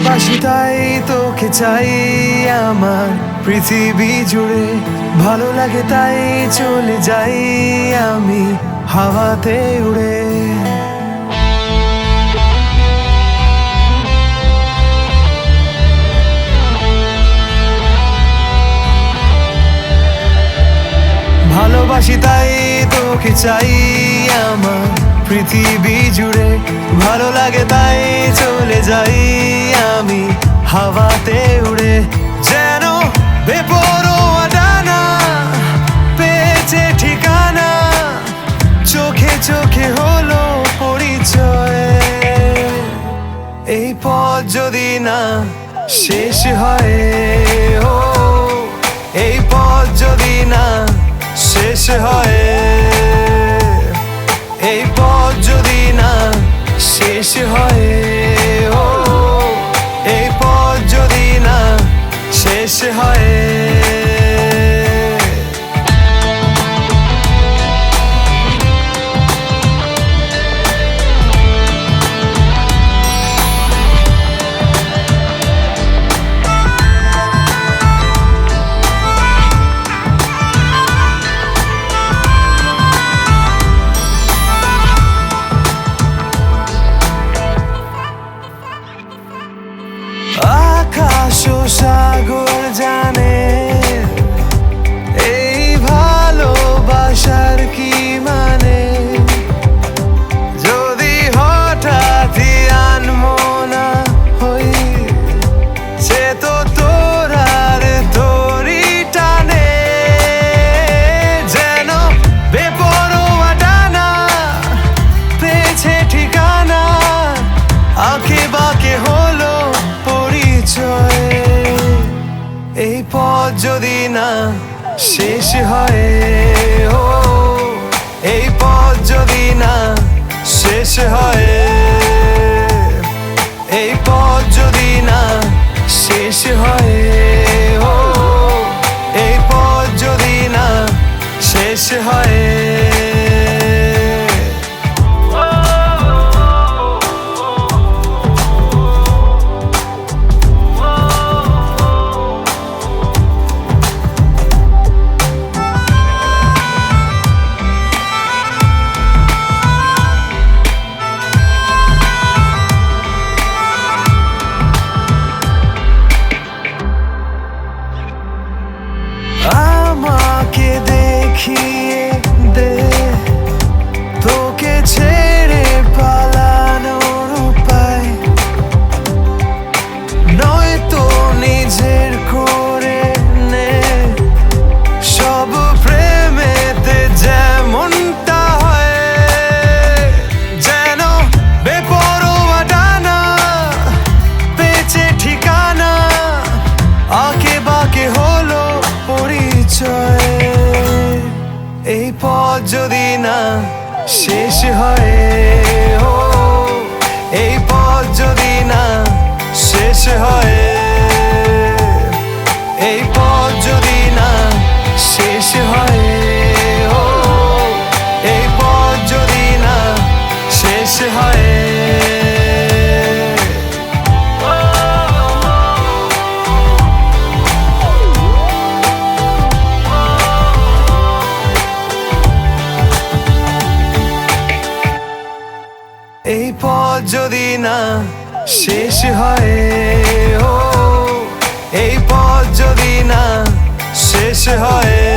ভালোবাসি তাই তোকে চাই আমার পৃথিবী জুড়ে, ভালো লাগে তাই চলে যাই আমি হাওয়াতে উড়ে। ভালোবাসি তাই তোকে চাই আমার পৃথিবী জুড়ে, ভালো লাগে তাই চলে যাই আমি হাওয়াতে উড়ে। যেন বেপরোয়া ডানা পেয়েছে ঠিকানা, চোখে চোখে হলো পরিচয়। এই পথ যদি না শেষ হয়, ও এই পথ যদি না শেষ হয়, এই পথ যদি না শেষ হয়, ও এই পথ যদি না শেষ হয়। আকাশ ও সাগর জানে এই ভালোবাসার কি মানে, যদি হঠাৎই আনমনা হই সে তো তোর আর তোরই টানে। যেন বেপরোয়া ডানা পেয়েছে ঠিকানা, আঁকে বাঁকে হলো পরিচয়। এই পথ যদি না শেষ হয়, ও এই পথ যদি না শেষ হয়, এই পথ যদি না শেষ হয়, ও এই পথ যদি না শেষ হয়। আমাকে দেখিয়ে দে তোকে ছেড়ে পালানোর উপায়, নয়তো নিজের করে নে সব প্রেমেতে যেমনটা হয়। যেন বেপরোয়া ডানা পেয়েছে ঠিকানা, আঁকে বাঁকে হলো পরিচয়। এই পথ যদি না শেষ হয়, ও এই পথ যদি না শেষ হয়, এই পথ যদি না শেষ হয়, ও এই পথ যদি না শেষ হয়। এই পথ যদি না শেষ হয়, ও এই পথ যদি না শেষ হয়।